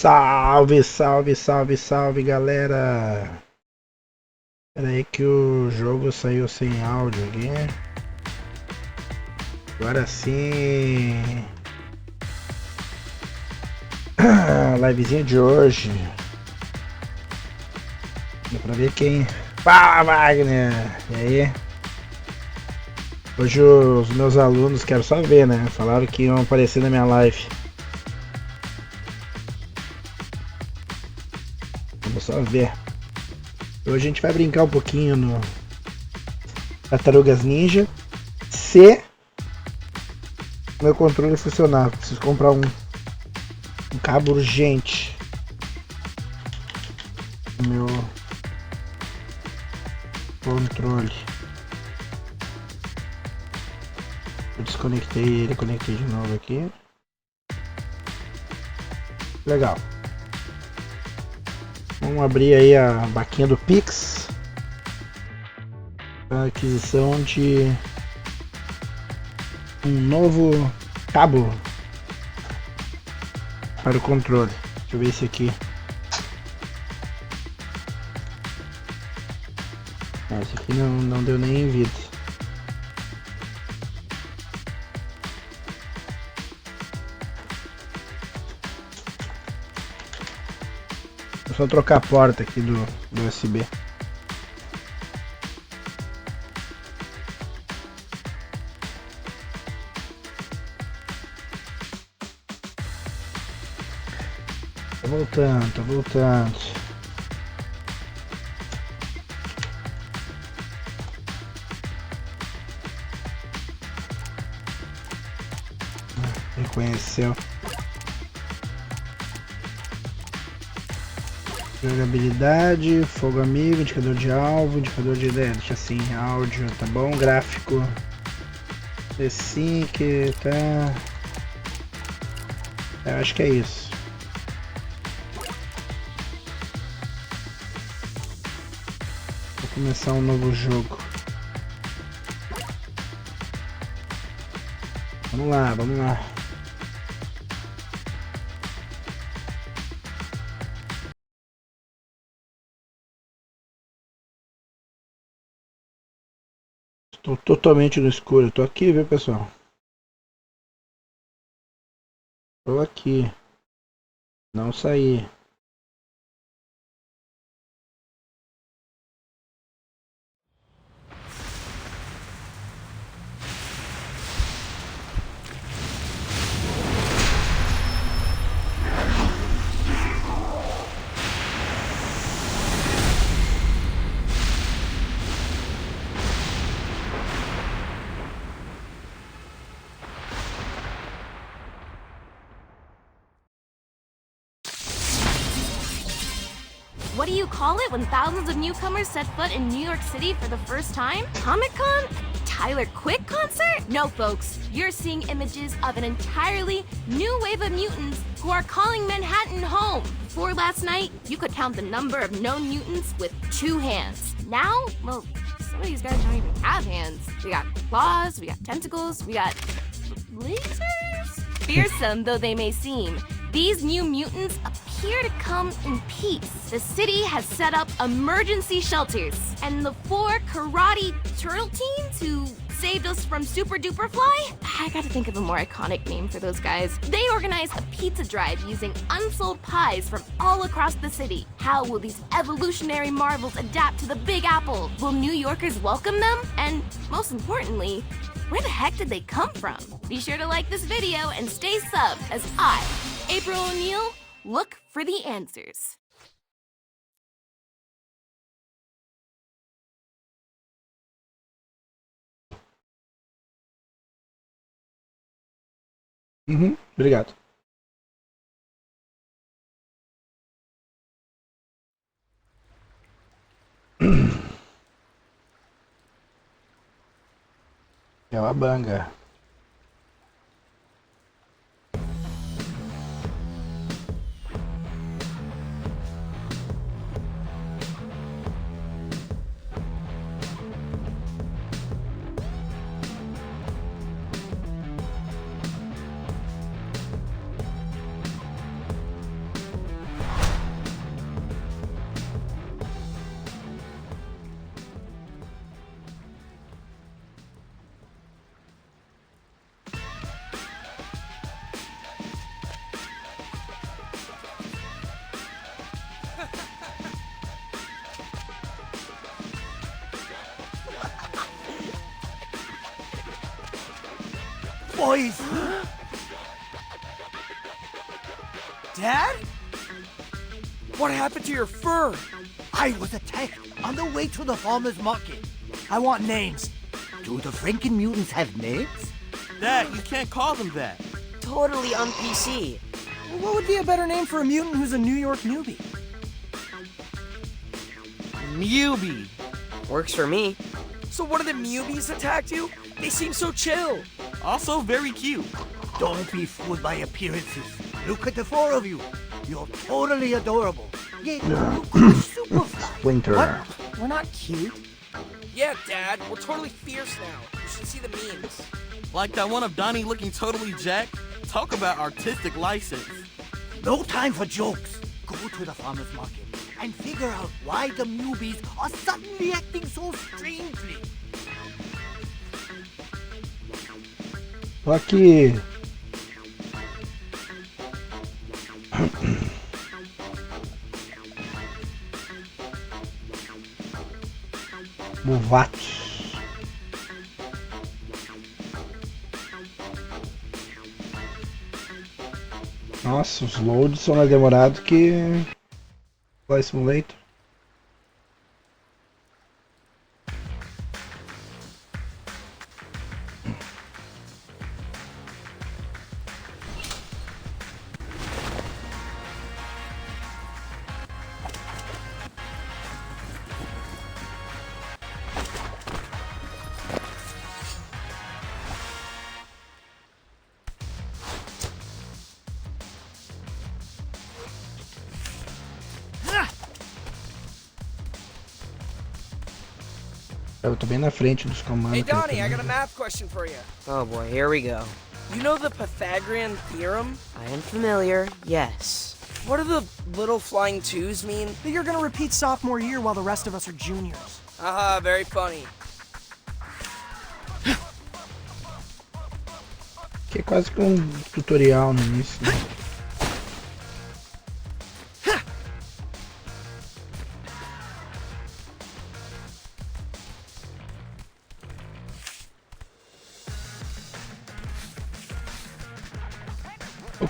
Salve, salve, salve, salve, galera! Espera aí que o jogo saiu sem áudio aqui. Agora sim! Livezinha de hoje. Dá pra ver quem... Fala, Wagner! E aí? Hoje os meus alunos, quero só ver, né? Falaram que iam aparecer na minha live. Vamos só ver. Hoje a gente vai brincar um pouquinho no Tartarugas Ninja. Se meu controle funcionar, preciso comprar um cabo urgente. Meu controle. Eu desconectei ele, conectei de novo aqui. Legal. Vamos abrir aí a vaquinha do Pix. A aquisição de um novo cabo para o controle. Deixa eu ver esse aqui. Esse aqui não deu nem vida. Vou só trocar a porta aqui do USB. Tô voltando. Reconheceu. Jogabilidade, fogo amigo, indicador de alvo, indicador de ideia, deixa assim, áudio, tá bom, gráfico, assim que tá, eu acho que é isso. Vou começar um novo jogo. Vamos lá. Estou totalmente no escuro. Estou aqui, viu, pessoal? Estou aqui. Não saí. What do you call it when thousands of newcomers set foot in New York City for the first time? Comic-Con? Tyler Quick concert? No, folks. You're seeing images of an entirely new wave of mutants who are calling Manhattan home. Before last night, you could count the number of known mutants with 2 hands. Now, well, some of these guys don't even have hands. We got claws, we got tentacles, we got lasers? Fearsome though they may seem, these new mutants appear to come in peace. The city has set up emergency shelters, and the 4 karate turtle teens who saved us from Super Duper Fly? I gotta think of a more iconic name for those guys. They organized a pizza drive using unsold pies from all across the city. How will these evolutionary marvels adapt to the Big Apple? Will New Yorkers welcome them? And most importantly, where the heck did they come from? Be sure to like this video and stay subbed as I, April O'Neil, look for the answers. Obrigado. É uma banga. boys! Dad? What happened to your fur? I was attacked on the way to the farmer's market. I want names. Do the Franken mutants have names? Dad, you can't call them that. Totally on PC. What would be a better name for a mutant who's a New York newbie? Newbie. Works for me. So one of the newbies attacked you? They seem so chill. Also very cute. Don't be fooled by appearances. Look at the four of you. You're totally adorable. Yet you could superfly. Winter. What? We're not cute. Yeah, Dad, we're totally fierce now. You should see the memes. Like that one of Donnie looking totally jacked. Talk about artistic license. No time for jokes. Go to the farmer's market and figure out why the newbies are suddenly acting so strangely. Tô aqui. Movatos. Nossa, os loads são mais demorados que Flight Simulator. Eu tô bem na frente dos comandos. Hey, aqui Donnie, I também. got a math question for you. Oh boy, here we go. You know the Pythagorean theorem? I am familiar, yes. What do the little flying twos mean? That you're gonna repeat sophomore year while the rest of us are juniors. Haha, very funny. Que é quase que um tutorial no início. Né?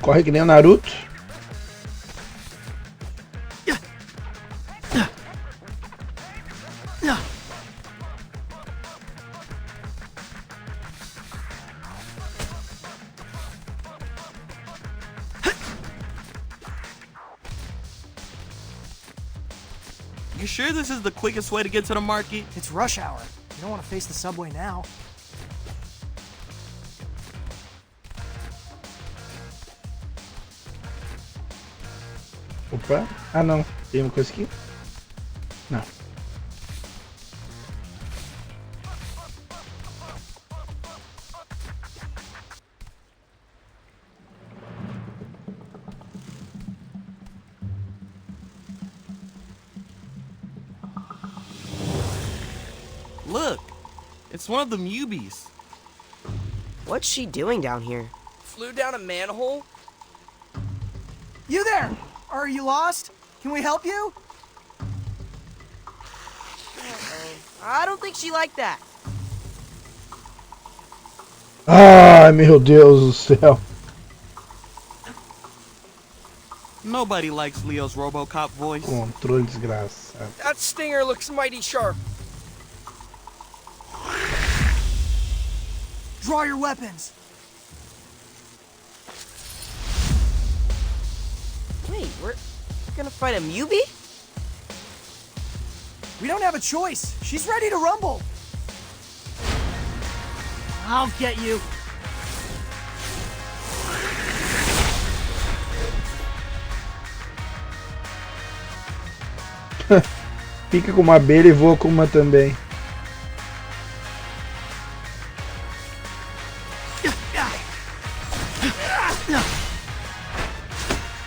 Corre que nem o Naruto. You sure this is the quickest way to get to the market? It's rush hour. You don't want to face the subway now. Opa. Ah não. Tem uma coisa aqui? Não. Look, it's one of the newbies. What's she doing down here? Flew down a manhole? You there! Are you lost? Can we help you? I don't think she liked that. Ai meu Deus do céu. Nobody likes Leo's RoboCop voice. Controle desgraçado. That stinger looks mighty sharp. Draw your weapons. Wait, we're gonna fight a newbie? We don't have a choice. She's ready to rumble. I'll get you. Fica com uma abelha e voa com uma também.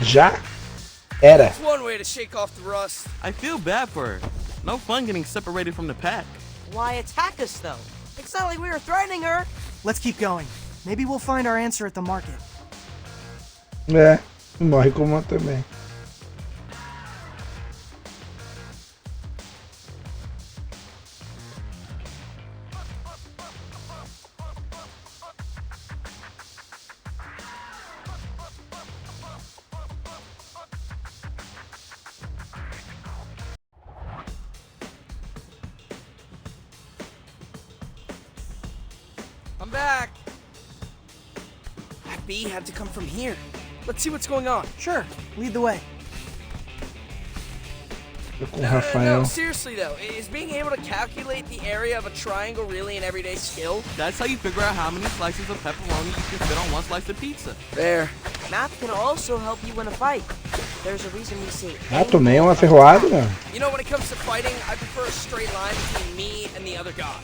Já era. That's one way to shake off the rust. I feel bad for her. No fun getting separated from the pack. Why attack us though? It's not like we were threatening her. Let's keep going. Maybe we'll find our answer at the market. É, morre com uma também. I'm back. That bee had to come from here. Let's see what's going on. Sure, lead the way. Tô com o No, Rafael. seriously though, is being able to calculate the area of a triangle really an everyday skill? That's how you figure out how many slices of pepperoni you can fit on one slice of pizza. There. Math can also help you win a fight. There's a reason we say. Ah, tomei uma ferroada, meu. You know, when it comes to fighting, I prefer a straight line between me and the other guy.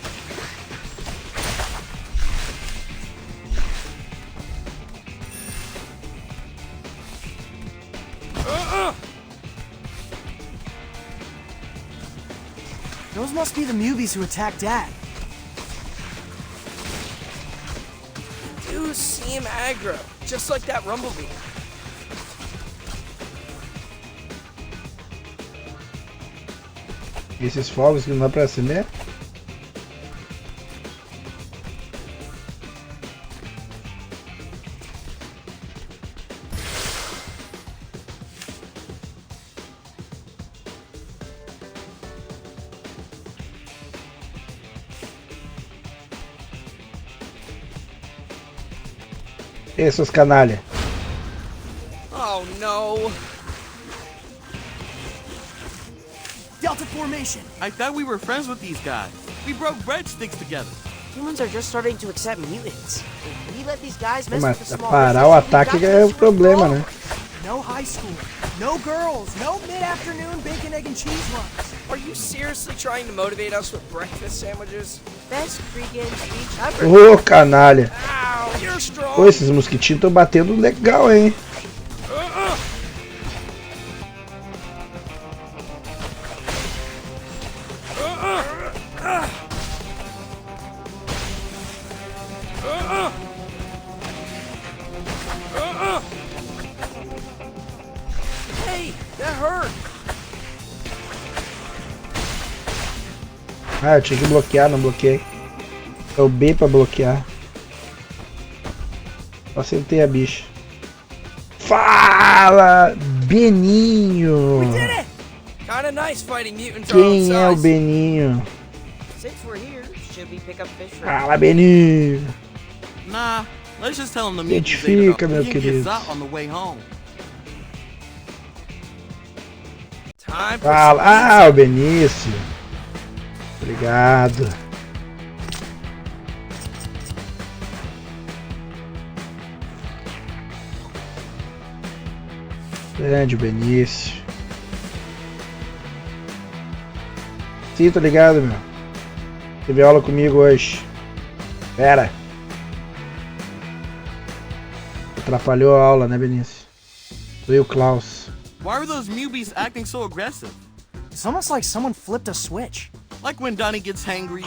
Those must be the Mubies who attacked Dad. Do seem aggro, just like that rumblebee. Esses fogos que não dá pra acender? E aí, seus canalha? Oh no. Delta formation. I thought we were friends with these guys. We broke breadsticks together. Humans are just starting to accept mutants. If we let these guys mess Mas with the small parar o races, ataque we've got é o to problema, né? No high school. No girls. No mid-afternoon bacon, egg, and cheese runs. Are you seriously trying to motivate us with breakfast sandwiches? Best pregame speech ever. Ô, canalha. Ow, you're strong. Pô, esses mosquitinhos estão batendo legal, hein? Hey, that hurt. Ah, eu tinha que bloquear, não bloqueei. É o B pra bloquear. Só acertei a bicha. Fala, Beninho! Kinda nice fighting mutants Quem é our o own size. Beninho? Since we're here, should we pick up fish for Fala, Beninho! Nah, let's just tell them the mutants Identifica, meu we can querido. get out on the way home. Time for Fala, some ah, o Benício. Obrigado. Grande Benício. Sim, tô ligado, meu. Teve aula comigo hoje. Pera. Atrapalhou a aula, né, Benício? Tu e o Klaus. Why are those Mubies acting so aggressive? It's almost like someone flipped a switch. Like when Donnie gets hangry.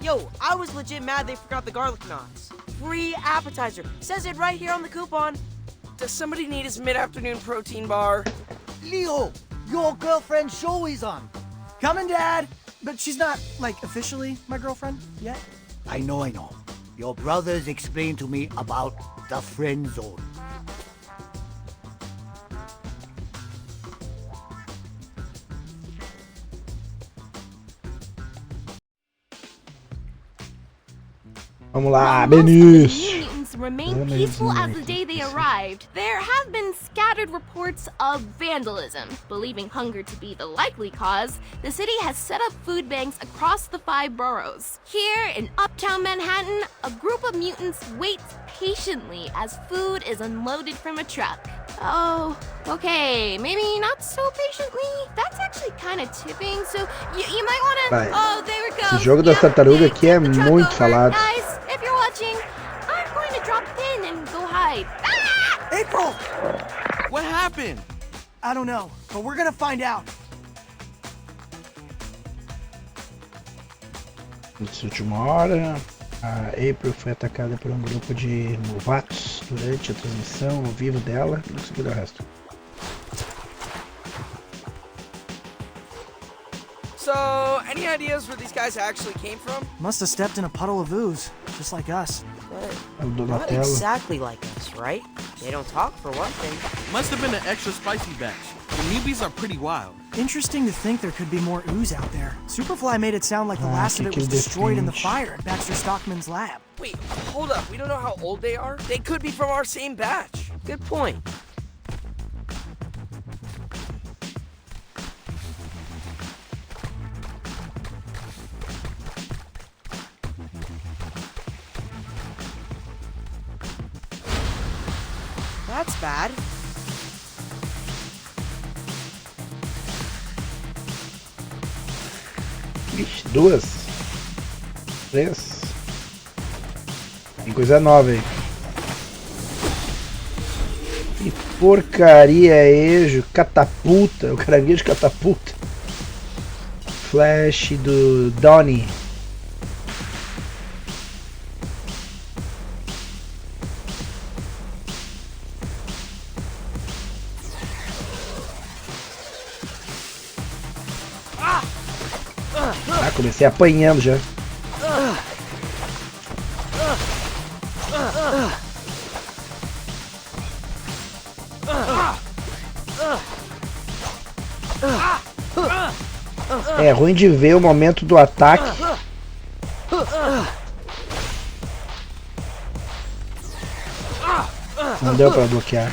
Yo, I was legit mad they forgot the garlic knots. Free appetizer. Says it right here on the coupon. Does somebody need his mid-afternoon protein bar? Leo, your girlfriend's show is on. Coming, Dad. But she's not, like, officially my girlfriend yet. I know. Your brothers explained to me about the friend zone. Vamos lá, While most of the Benício. new mutants remain peaceful as the day they arrived, there have been scattered reports of vandalism. Believing hunger to be the likely cause, the city has set up food banks across the 5 boroughs. Here in uptown Manhattan, a group of mutants waits patiently as food is unloaded from a truck. Oh, okay, maybe not so patiently. That's actually kind of tipping, so you might want to... Vai. Oh, there we go. Esse jogo das tartarugas aqui é muito falado. Guys, if you're watching, I'm going to drop in and go hide. Ah! April! What happened? I don't know, but we're gonna find out. Nessa última hora, a April foi atacada por um grupo de novatos durante a transmissão ao vivo dela. Não consegui dar o resto. So, any ideas where these guys actually came from? Must have stepped in a puddle of ooze, just like us. É o Not Donatello. exactly like us, right? They don't talk for one thing. Must have been an extra spicy batch. The Mubies are pretty wild. Interesting to think there could be more ooze out there. Superfly made it sound like the last of it was destroyed in the fire at Baxter Stockman's lab. Wait, hold up. We don't know how old they are. They could be from our same batch. Good point. That's bad. Ixi, 2, 3. Tem coisa nova aí. Que porcaria é ejo? Catapulta. O caranguejo catapulta. Flash do Donnie. Comecei apanhando já. É ruim de ver o momento do ataque. Não deu pra bloquear.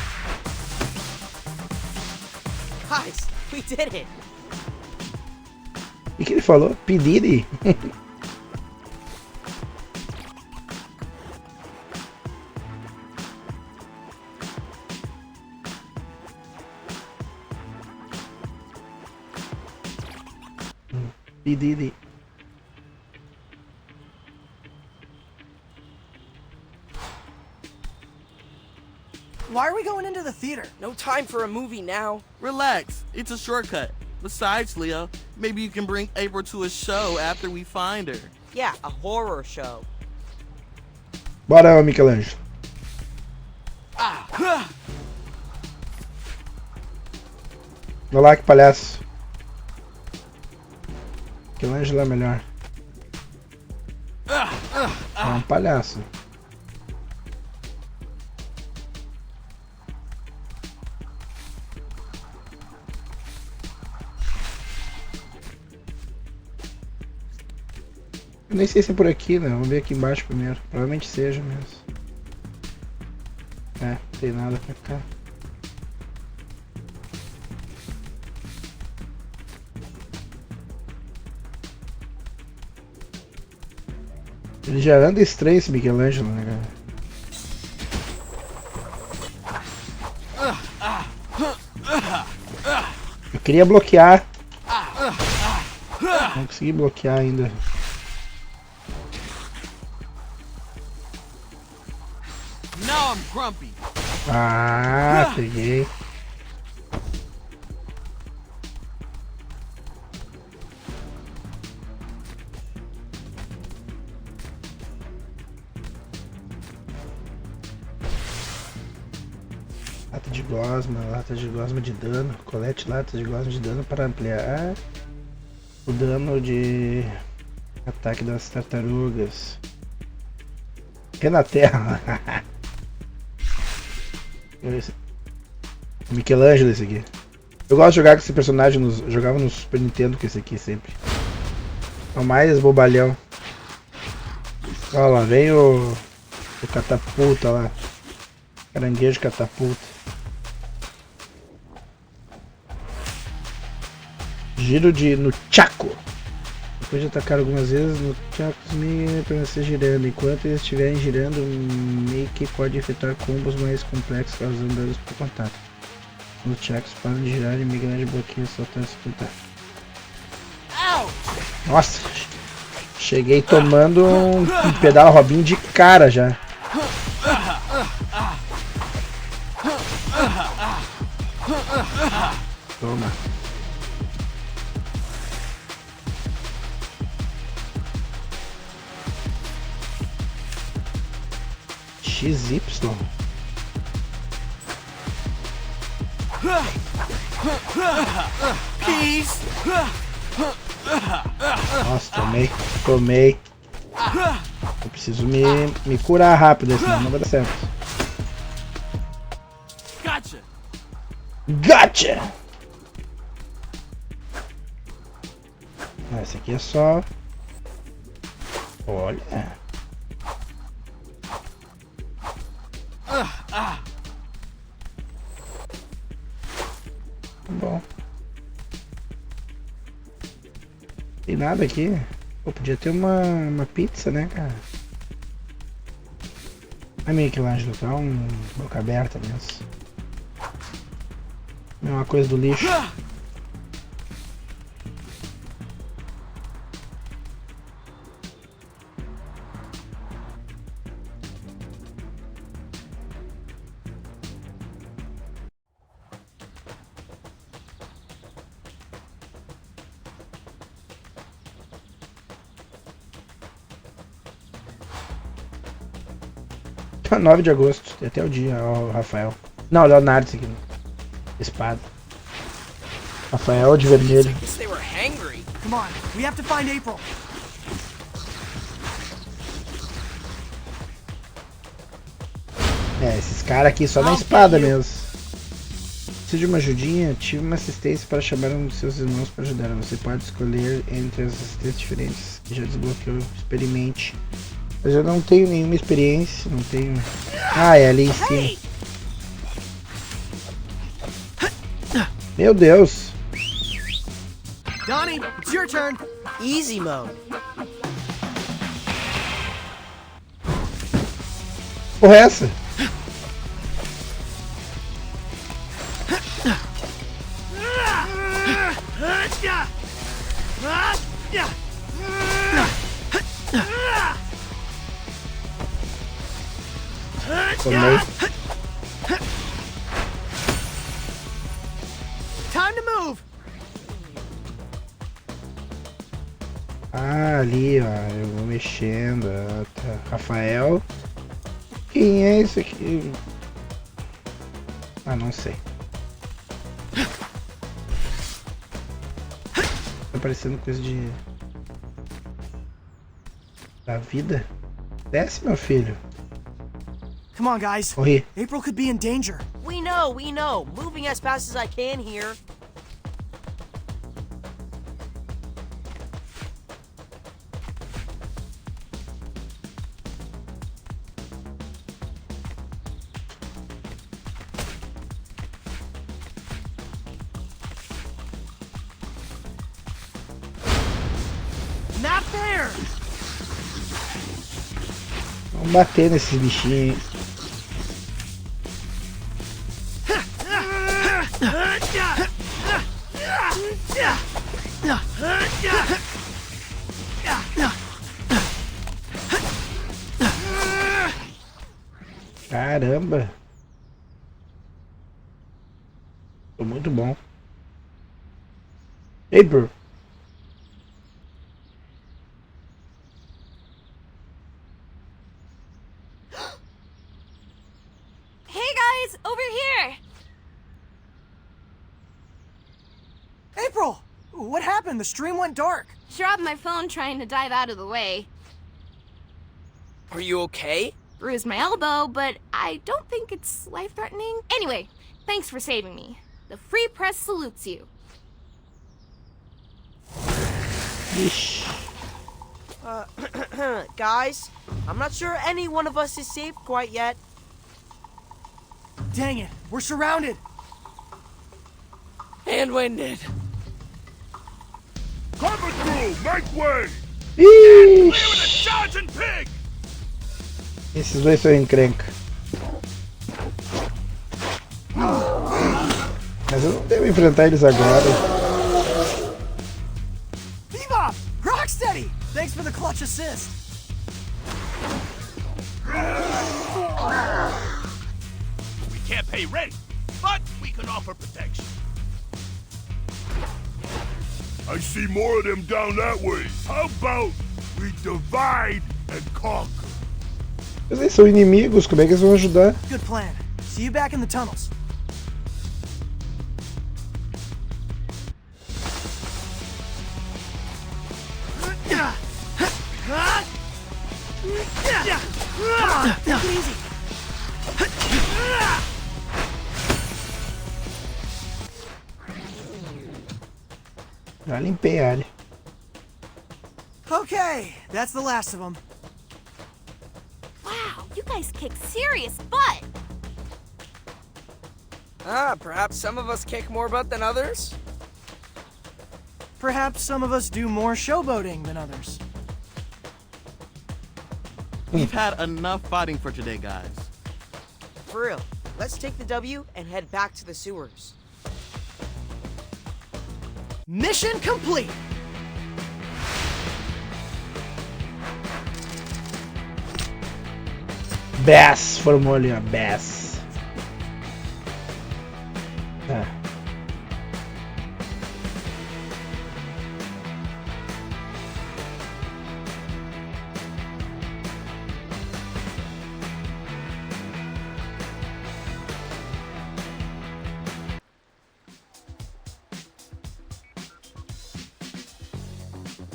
Guys, we did it. O que ele falou? Pedire? Pedire. Why are we going into the theater? No time for a movie now. Relax, it's a shortcut. Besides, Leo, maybe you can bring April to a show after we find her. Yeah, a horror show. Bora, Michelangelo. Vai lá, que palhaço. Michelangelo é melhor. É um palhaço. Eu nem sei se é por aqui, né? Vamos ver aqui embaixo primeiro. Provavelmente seja mesmo. É, não tem nada pra cá. Ele já anda estranho esse Michelangelo, né, cara? Eu queria bloquear. Não consegui bloquear ainda. Now I'm grumpy. Ah, peguei. Lata de gosma de dano. Colete lata de gosma de dano para ampliar o dano de ataque das tartarugas. Que na terra. Michelangelo esse aqui. Eu gosto de jogar com esse personagem, jogava no Super Nintendo com esse aqui sempre. É o mais bobalhão. Olha lá, vem o catapulta lá. Caranguejo catapulta. Giro no Chaco. Depois de atacar algumas vezes, no Chaco permanecer girando. Enquanto eles estiverem girando, Mickey pode efetuar combos mais complexos causando danos por contato. Os Chacos param de girar e Michelangelo bloqueia soltar se contar. Nossa! Cheguei tomando um pedal Robin de cara já. Toma. XY. Nossa, tomei. Eu preciso me curar rápido, senão não vai dar certo. Gotcha. Gotcha! essa aqui é só... Olha. Bom. Tem nada aqui. Pô, podia ter uma pizza, né, cara? É meio que Michelangelo, tá boca aberta mesmo. É uma coisa do lixo. Tá 9 de agosto, tem até o dia, ó, o Rafael. Não, Leonardo, isso aqui. Espada. Rafael de vermelho. They were hangry. Come on, we have to find April. É, esses caras aqui só na espada mesmo. Preciso de uma ajudinha? Tive uma assistência para chamar um dos seus irmãos para ajudar. Você pode escolher entre as assistências diferentes que já desbloqueou. Experimente. Mas eu não tenho nenhuma experiência, não tenho... Ah, é ali em cima. Meu Deus! Donnie, it's your turn. Easy mode. Porra, é essa? Tomei. Time to move. Ah, ali, ó, eu vou mexendo. Ah, tá. Rafael. Quem é isso aqui? Ah, não sei. Tá parecendo coisa de... da vida. Desce, meu filho. Come on, guys. Corri. April could be in danger. We know, we know. Moving as fast as I can here. Not there. Vamos bater nesses bichinhos, hein? Caramba! Tô muito bom. Hey, bro. Hey guys, over here! April, what happened? The stream went dark. Dropped my phone trying to dive out of the way. Are you okay? Bruised my elbow, but I don't think it's life-threatening. Anyway, thanks for saving me. The Free Press salutes you. Guys, I'm not sure any one of us is safe quite yet. Dang it, we're surrounded. And winded. Cover crew, make way! Ixi, Sergeant Pig! esses dois são encrenca. Mas eu não devo enfrentar eles agora. Bebop! Rocksteady! Thanks for the clutch assist. We can't pay rent, but we can offer protection. I see more of them down that way. How about we divide and conquer? Eles são inimigos, como é que eles vão ajudar? Good plan. See you back in the tunnels. Come on, take it easy. Já limpei a área. Okay, that's the last of them. Wow, you guys kick serious butt. Perhaps some of us kick more butt than others? Perhaps some of us do more showboating than others. We've had enough fighting for today, guys. For real, let's take the W and head back to the sewers. Mission complete! Bass, formou ali, ó. Bass. Tá.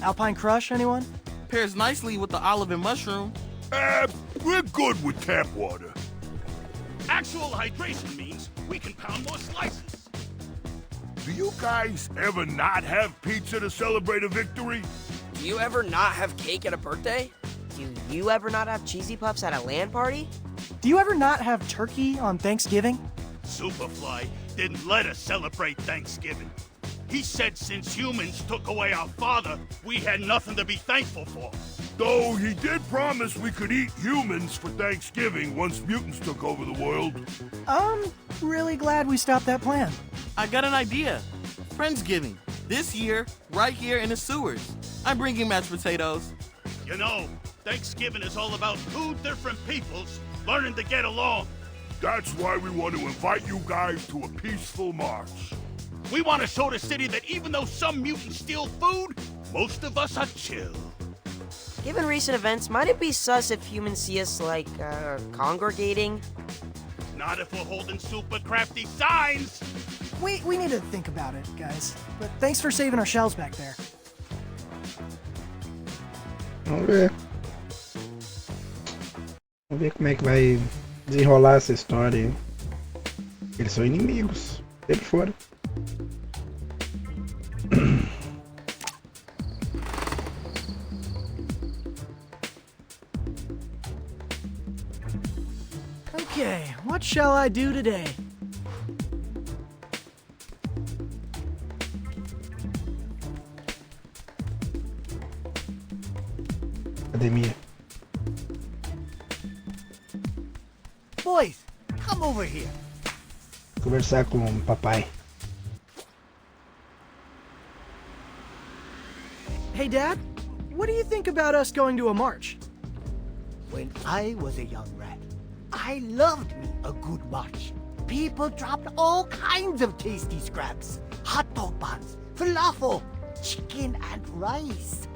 Alpine Crush, anyone? Pairs nicely with the olive and mushroom. We're good with tap water. Actual hydration means we can pound more slices. Do you guys ever not have pizza to celebrate a victory? Do you ever not have cake at a birthday? Do you ever not have cheesy puffs at a LAN party? Do you ever not have turkey on Thanksgiving? Superfly didn't let us celebrate Thanksgiving. He said since humans took away our father, we had nothing to be thankful for. Though he did promise we could eat humans for Thanksgiving once mutants took over the world. I'm really glad we stopped that plan. I got an idea. Friendsgiving. This year, right here in the sewers. I'm bringing mashed potatoes. You know, Thanksgiving is all about two different peoples learning to get along. That's why we want to invite you guys to a peaceful march. We want to show the city that even though some mutants steal food, most of us are chill. Given recent events, might it be sus if humans see us, like, congregating? Not if we're holding super crafty signs. We need to think about it, guys. But thanks for saving our shells back there. Vamos ver. Vamos ver como é que vai desenrolar essa história aí. Eles são inimigos. Sempre foram. Okay, what shall I do today? Academia. Boys, come over here. Conversar com o papai. Hey, Dad, what do you think about us going to a march? When I was a young rat, I loved me a good march. People dropped all kinds of tasty scraps. Hot dog buns, falafel, chicken and rice.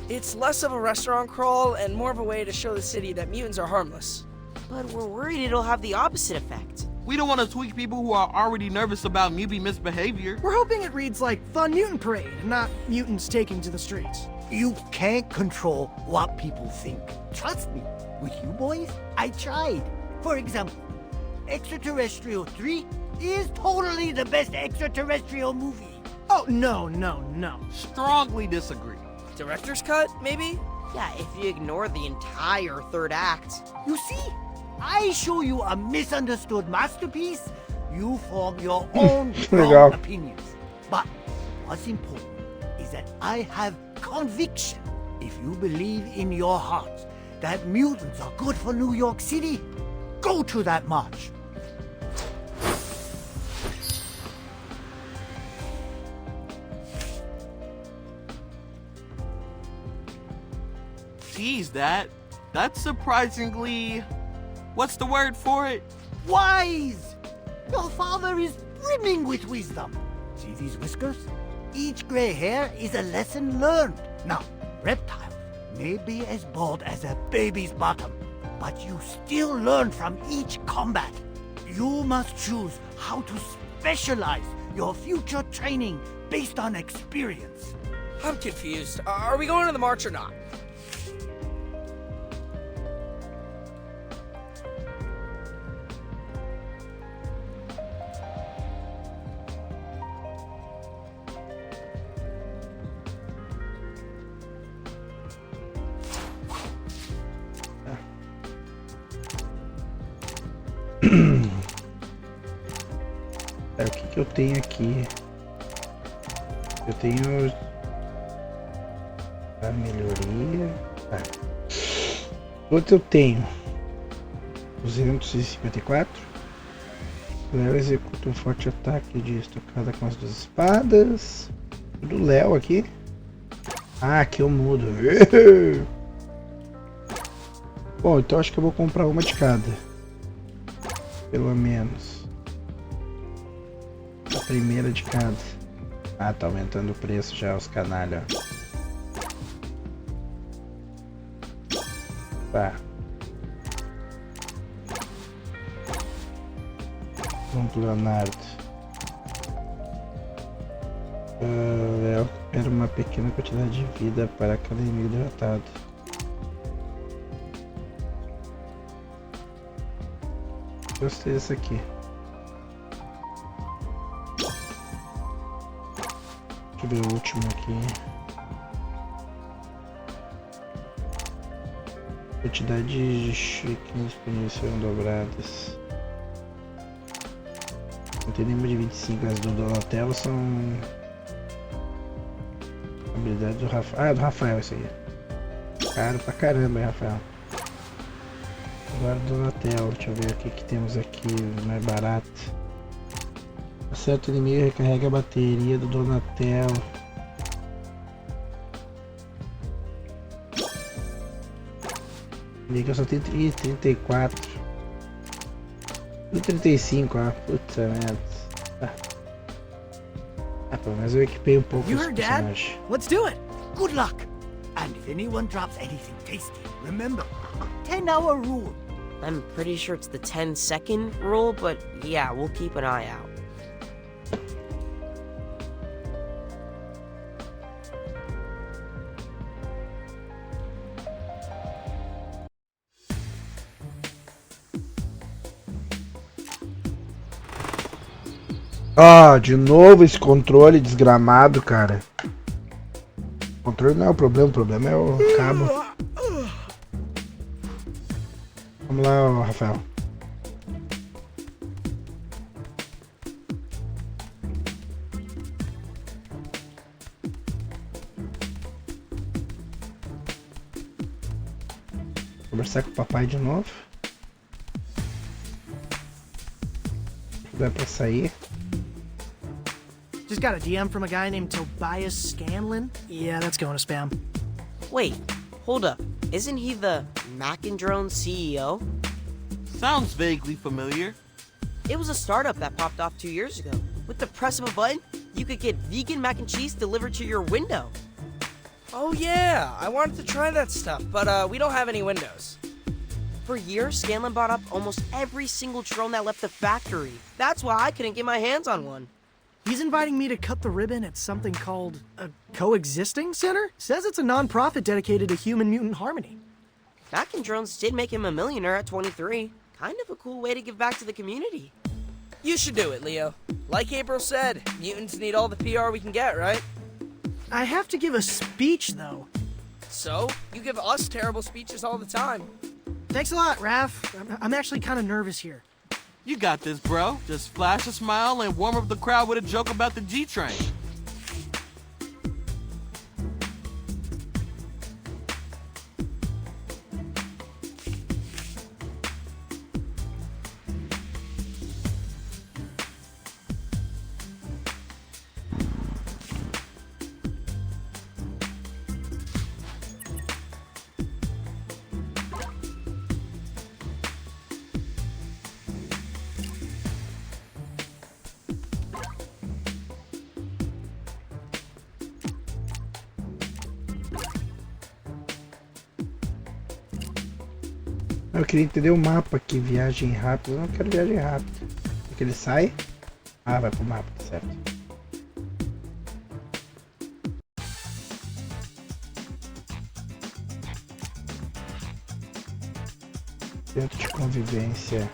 It's less of a restaurant crawl and more of a way to show the city that mutants are harmless. But we're worried it'll have the opposite effect. We don't want to tweak people who are already nervous about mutant misbehavior. We're hoping it reads like Fun Mutant Parade, not mutants taking to the streets. You can't control what people think. Trust me, with you boys, I tried. For example, Extraterrestrial 3 is totally the best extraterrestrial movie. Oh, no. Strongly disagree. Director's cut, maybe? Yeah, if you ignore the entire third act. You see, I show you a misunderstood masterpiece, you form your own wrong opinions. But what's important is that I have conviction. If you believe in your heart that mutants are good for New York City, go to that march. Geez, that's surprisingly... What's the word for it? Wise! Your father is brimming with wisdom. See these whiskers? Each gray hair is a lesson learned. Now, reptiles may be as bald as a baby's bottom, but you still learn from each combat. You must choose how to specialize your future training based on experience. I'm confused. Are we going to the march or not? O que eu tenho aqui? Eu tenho a melhoria. Tá. Quanto eu tenho? 254. Léo executa um forte ataque de estocada com as duas espadas. Do Léo aqui. Ah, aqui eu mudo. Bom, então acho que eu vou comprar uma de cada. Pelo menos. A primeira de cada. Ah, tá aumentando o preço já, os canalha. Tá. Pronto, Leonardo. Léo era uma pequena quantidade de vida para cada inimigo derrotado. Gostei desse aqui. Deixa eu ver o último aqui. Quantidade de chiquinhos disponíveis serão dobradas. Não tem nenhuma de 25, as do Donatello são habilidades do Rafael. Ah, do Rafael isso aí. Caro pra caramba, hein, Rafael. Agora do Donatello, deixa eu ver o que temos aqui, mais barato. Acerta o inimigo e recarrega a bateria do Donatello. Liga só tem 34. E 35, ó. Putz, merda. Ah, pelo menos eu equipei um pouco os personagens. Let's do it. Good luck. And if anyone drops anything tasty, remember, 10-hour rule. I'm pretty sure it's the 10-second rule, but yeah, we'll keep an eye out. Ah, de novo esse controle desgramado, cara. O controle não é o problema é o cabo. Vamos lá, Rafael. Conversar com o papai de novo. Dá pra sair. Just got a DM from a guy named Tobias Scanlon. Yeah, that's going to spam. Wait, hold up. Isn't he the Mac and Drone CEO? Sounds vaguely familiar. It was a startup that popped off 2 years ago. With the press of a button, you could get vegan mac and cheese delivered to your window. Oh yeah, I wanted to try that stuff, but we don't have any windows. For years, Scanlon bought up almost every single drone that left the factory. That's why I couldn't get my hands on one. He's inviting me to cut the ribbon at something called a coexisting center? Says it's a non-profit dedicated to human mutant harmony. Mac and Drones did make him a millionaire at 23. Kind of a cool way to give back to the community. You should do it, Leo. Like April said, mutants need all the PR we can get, right? I have to give a speech, though. So, you give us terrible speeches all the time. Thanks a lot, Raph. I'm actually kind of nervous here. You got this, bro. Just flash a smile and warm up the crowd with a joke about the G-Train. Eu queria entender o mapa aqui, viagem rápida. Eu não quero viagem rápida. É que ele sai? Ah, vai pro mapa, tá certo. Centro de convivência.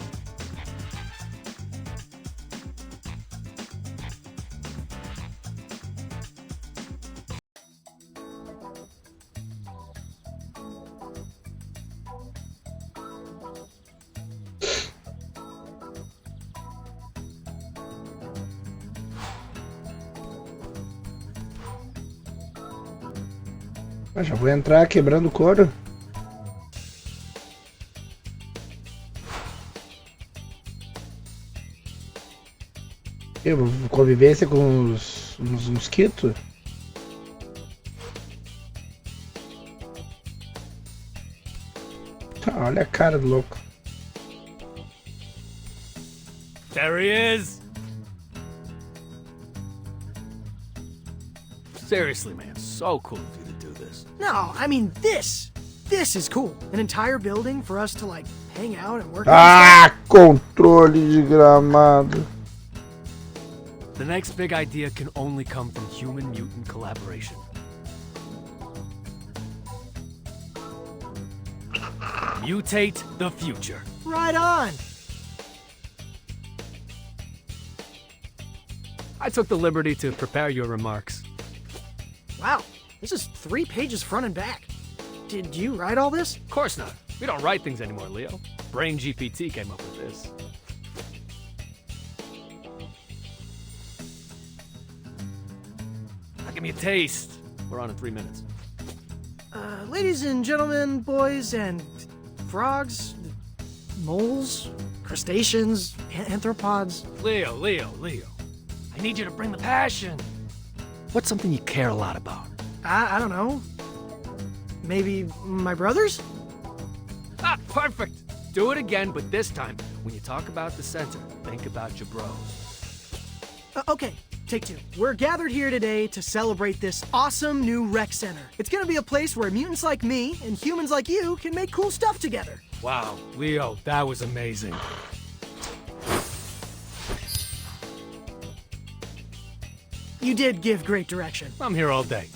Ah, já vou entrar quebrando o couro. Convivência com os mosquitos? Tá, olha a cara do louco. There he is! Seriously, man, so cool of you to do this. No, I mean this. This is cool. An entire building for us to like hang out and work on. Ah, controle de gramado. The next big idea can only come from human-mutant collaboration. Mutate the future. Right on. I took the liberty to prepare your remarks. Wow, this is 3 pages front and back. Did you write all this? Of course not. We don't write things anymore, Leo. Brain GPT came up with this. Now give me a taste. We're on in 3 minutes. Ladies and gentlemen, boys and frogs, moles, crustaceans, anthropods. Leo. I need you to bring the passion. What's something you care a lot about? I don't know. Maybe my brothers? Ah, perfect. Do it again, but this time, when you talk about the center, think about your bros. Okay, take 2. We're gathered here today to celebrate this awesome new rec center. It's gonna be a place where mutants like me and humans like you can make cool stuff together. Wow, Leo, that was amazing. You did give great direction. I'm here all day.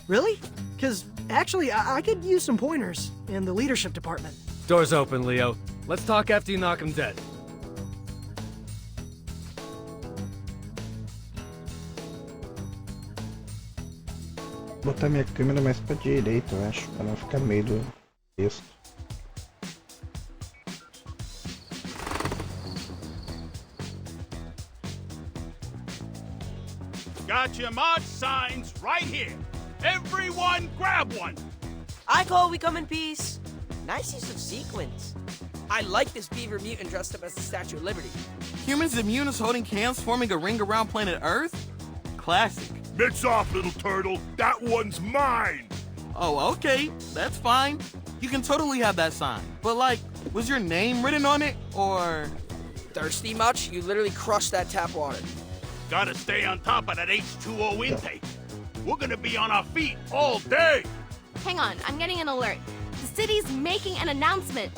Really? Because actually, I could use some pointers in the leadership department. Door's open, Leo. Let's talk after you knock him dead. Vou botar minha câmera mais pra direita, eu acho, pra não ficar no meio do texto. Got your mod signs right here. Everyone grab one. I call we come in peace. Nice use of sequins. I like this beaver mutant dressed up as the Statue of Liberty. Humans and mutants holding hands forming a ring around planet Earth? Classic. Mix off, little turtle. That one's mine. Oh, okay. That's fine. You can totally have that sign. But like, was your name written on it, or...? Thirsty much? You literally crushed that tap water. Gotta stay on top of that H2O intake. We're gonna be on our feet all day. Hang on, I'm getting an alert. The city's making an announcement.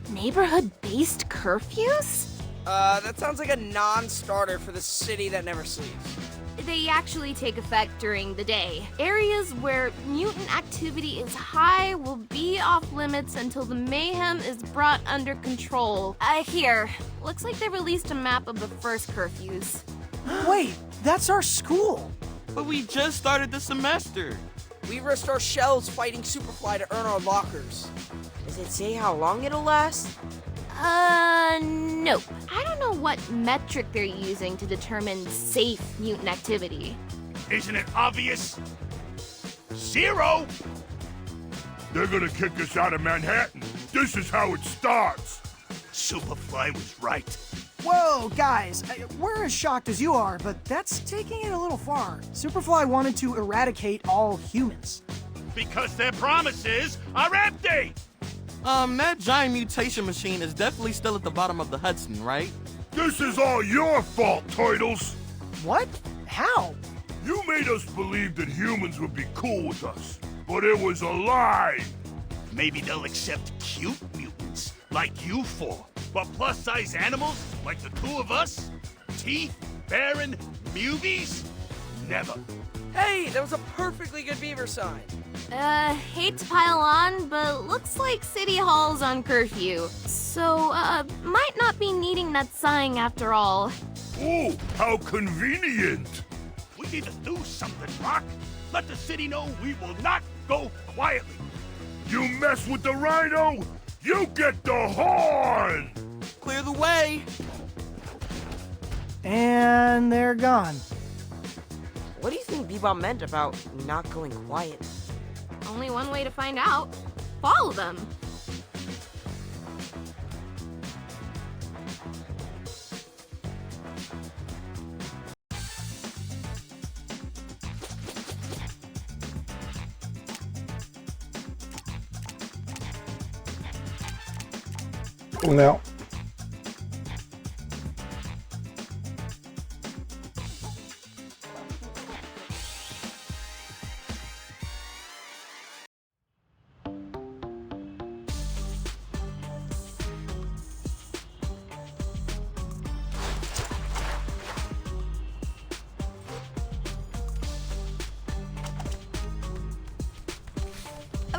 Neighborhood-based curfews? That sounds like a non-starter for the city that never sleeps. They actually take effect during the day. Areas where mutant activity is high will be off limits until the mayhem is brought under control. Here. Looks like they released a map of the first curfews. Wait, that's our school. But we just started the semester. We risked our shells fighting Superfly to earn our lockers. Does it say how long it'll last? Nope. I don't know what metric they're using to determine safe mutant activity. Isn't it obvious? 0. They're gonna kick us out of Manhattan. This is how it starts. Superfly was right. Whoa, guys, we're as shocked as you are, but that's taking it a little far. Superfly wanted to eradicate all humans. Because their promises are empty. That giant mutation machine is definitely still at the bottom of the Hudson, right? This is all your fault, Turtles. What? How? You made us believe that humans would be cool with us, but it was a lie. Maybe they'll accept cute mutants like you four, but plus-size animals like the 2 of us? Teeth, barren, mubies? Never. Hey, that was a perfectly good beaver sign. Hate to pile on, but looks like City Hall's on curfew. So, might not be needing that sign after all. Oh, how convenient. We need to do something, Rock. Let the city know we will not go quietly. You mess with the rhino, you get the horn! Clear the way! And they're gone. What do you think Bebop meant about not going quiet? Only one way to find out. Follow them. Não.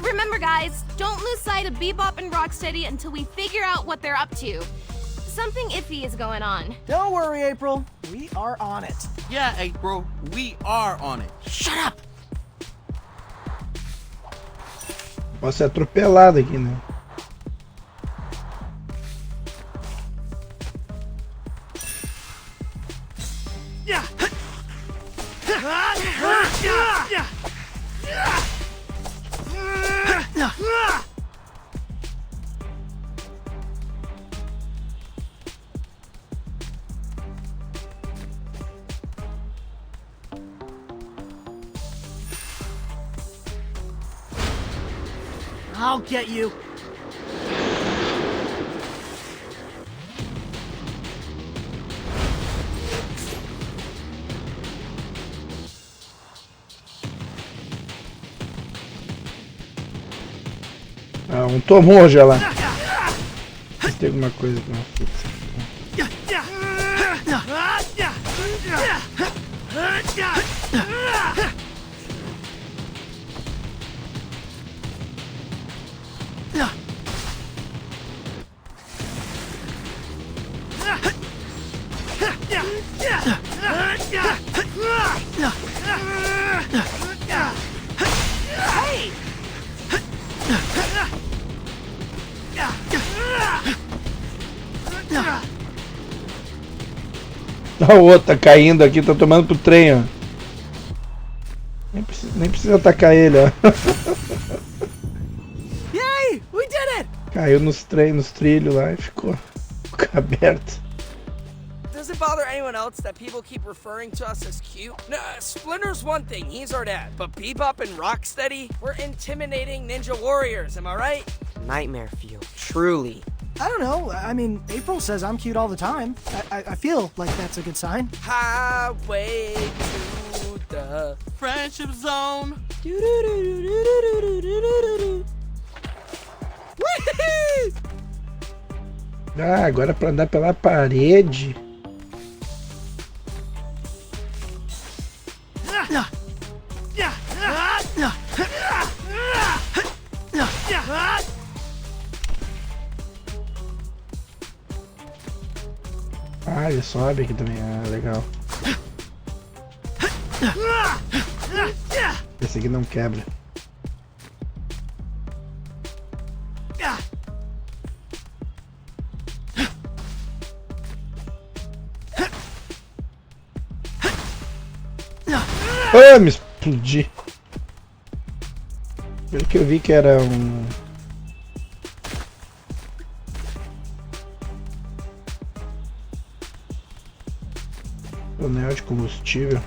Remember, guys, don't lose sight of Bebop and Rocksteady until we figure out what they're up to. Something iffy is going on. Don't worry, April. We are on it. Yeah, April, we are on it. Shut up! Posso ser atropelado aqui, né? I'll get you. Ah, um tomou já lá. Mas tem alguma coisa que não fixa. Olha o outro tá caindo aqui, tá tomando pro trem, ó. Nem precisa atacar ele, ó. Yay! We did it! Caiu nos trilhos lá e ficou aberto. Does it bother anyone else that people keep referring to us as cute? No, Splinter's one thing, he's our dad. But Bebop and Rocksteady, we're intimidating ninja warriors, am I right? Nightmare fuel, truly. I don't know. I mean, April says I'm cute all the time. I feel like that's a good sign. Highway to the Friendship zone. Ah, agora pra andar pela parede. Ah, ele sobe aqui também. Ah, legal. Esse aqui não quebra. Ah, me explodi. Pelo que eu vi que era um... tonel de combustível.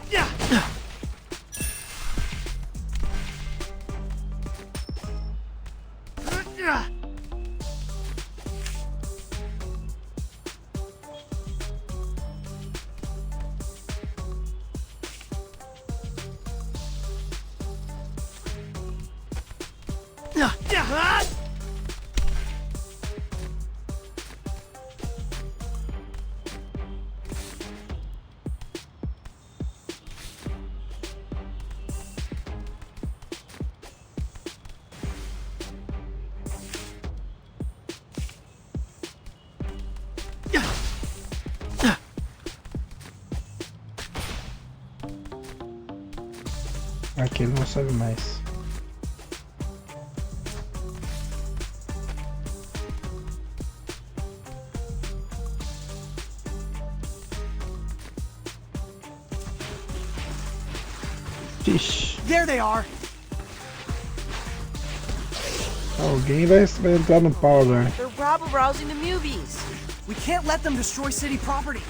Aqui ele não sabe mais. Ixi. There they are. Alguém vai entrar no pau agora. They're rabble-rousing the movies. We can't let them destroy city property.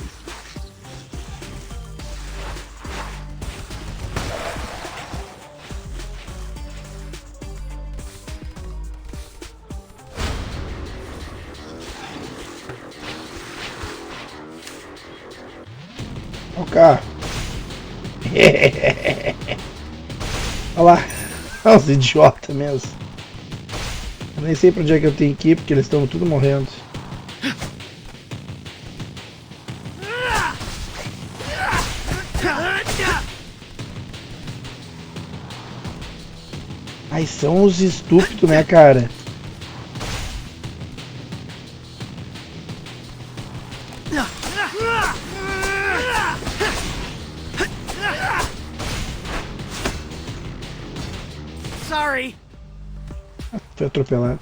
Olha o carro. Olha lá. Olha os idiotas mesmo. Eu nem sei pra onde é que eu tenho que ir, porque eles estão tudo morrendo. Ai, são os estúpidos, né, cara? Sorry. Foi atropelado.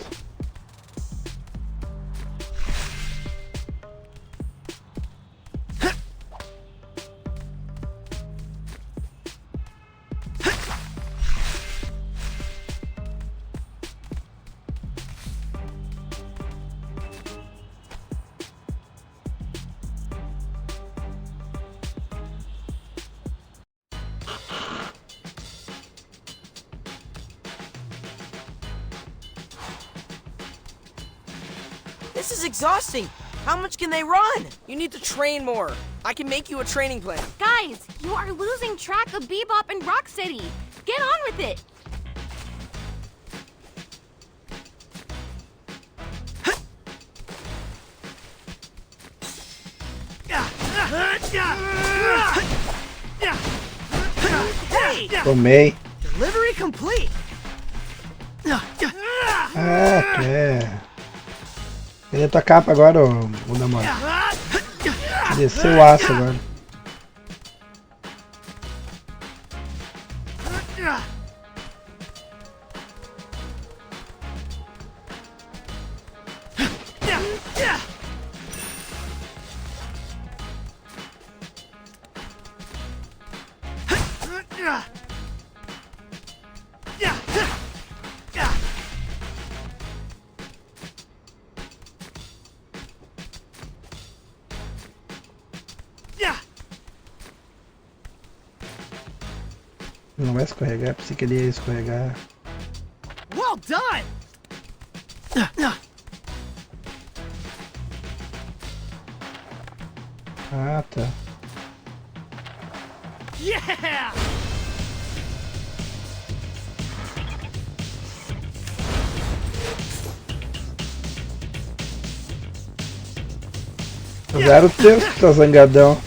This is exhausting. How much can they run? You need to train more. I can make you a training plan. Guys, you are losing track of Bebop and Rocksteady. Get on with it. Hey! Tomei. Delivery complete. Ah, quer. Cadê tua capa agora, ô namoro? Desceu o aço agora. Não vai escorregar, pensei que ele ia escorregar. Well done. Ah, tá. Yeah! Zero tempo, tá zangadão.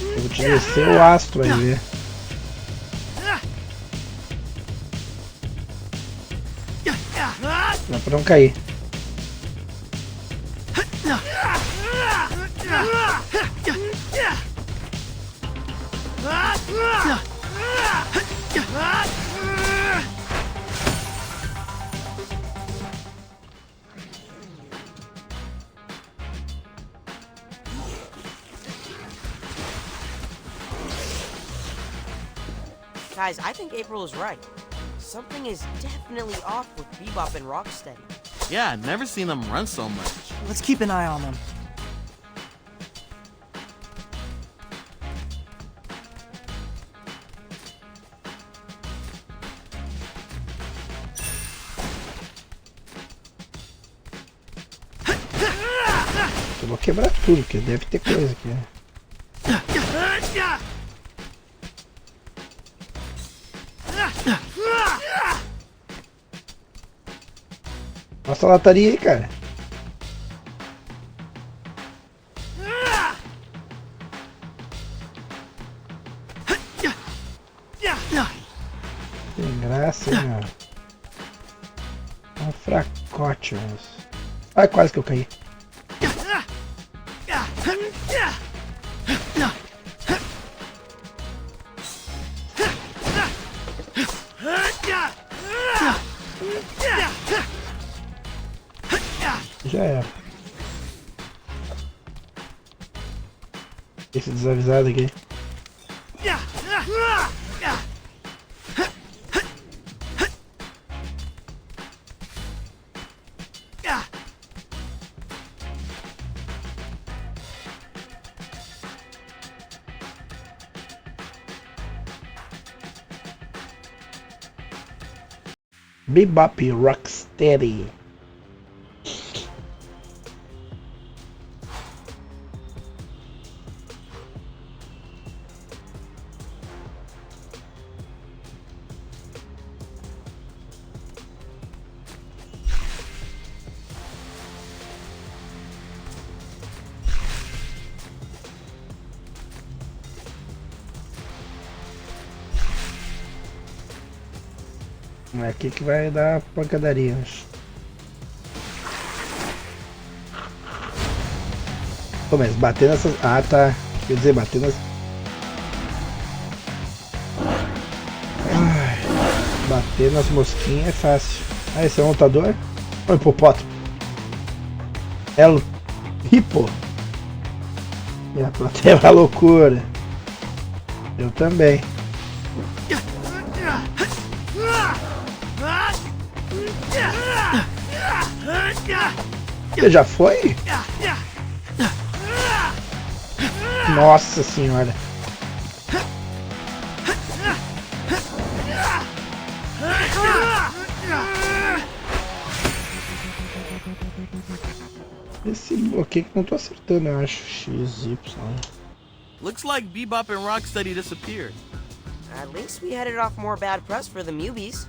Eu vou te descer o aço, vai ver. Dá pra não cair. Guys, I think April is right. Something is definitely off with Bebop and Rocksteady. Yeah, I've never seen them run so much. Let's keep an eye on them. Eu vou quebrar tudo, porque deve ter coisa aqui. Mostra a lataria aí, cara. Tem graça, hein, meu? É um fracote, mas... Ai, quase que eu caí. Já era. Esse desavisado aqui. Bebop Rocksteady. É aqui que vai dar pancadaria, acho. Pô, mas bater nessas... Ah, tá. Quer dizer, bater nas... Ai, bater nas mosquinhas é fácil. Ah, esse é um lutador? Ou um hipopótamo? É o... Hipo. E a plateia é uma loucura. Eu também. Você já foi? Nossa senhora. Esse bloqueio que não tô acertando, eu acho. XY. Looks like Bebop and Rocksteady disappeared. At least we headed off more bad press for the movies.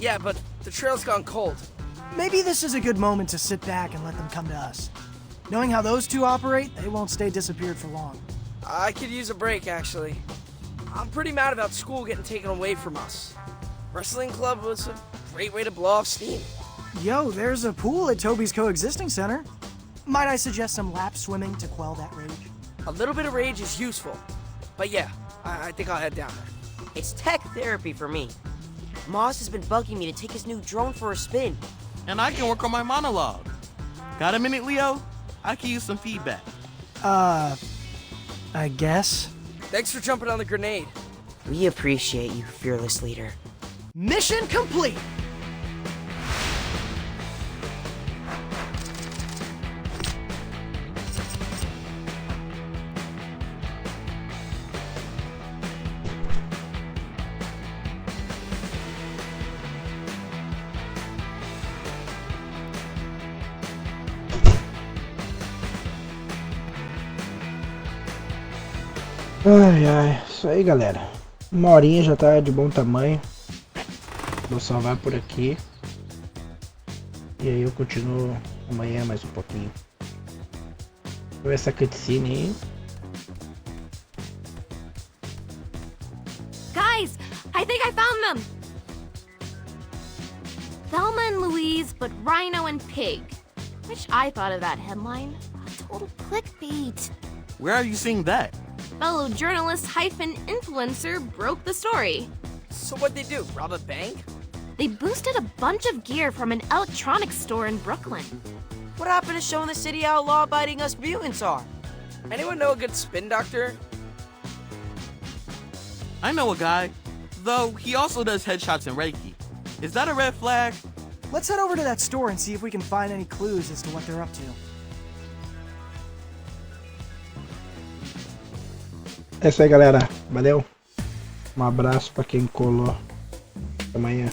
Yeah, but the trail's gone cold. Maybe this is a good moment to sit back and let them come to us. Knowing how those two operate, they won't stay disappeared for long. I could use a break, actually. I'm pretty mad about school getting taken away from us. Wrestling club was a great way to blow off steam. Yo, there's a pool at Toby's coexisting center. Might I suggest some lap swimming to quell that rage? A little bit of rage is useful. But yeah, I think I'll head down there. It's tech therapy for me. Moss has been bugging me to take his new drone for a spin. And I can work on my monologue. Got a minute, Leo? I can use some feedback. I guess. Thanks for jumping on the grenade. We appreciate you, fearless leader. Mission complete! Ai, ai, isso aí, galera. Uma horinha já tá de bom tamanho. Vou salvar por aqui. E aí eu continuo amanhã mais um pouquinho. Vou ver essa cutscene aí. Guys, I think I found them! Thelma and Louise, but Rhino and Pig. Wish I thought of that headline. Total clickbait. Where are you seeing that? Fellow journalist hyphen influencer broke the story. So what'd they do, rob a bank? They boosted a bunch of gear from an electronics store in Brooklyn. What happened to showing the city how law-abiding us mutants are? Anyone know a good spin doctor? I know a guy. Though, he also does headshots and Reiki. Is that a red flag? Let's head over to that store and see if we can find any clues as to what they're up to. É isso aí, galera. Valeu. Um abraço pra quem colou. Até amanhã.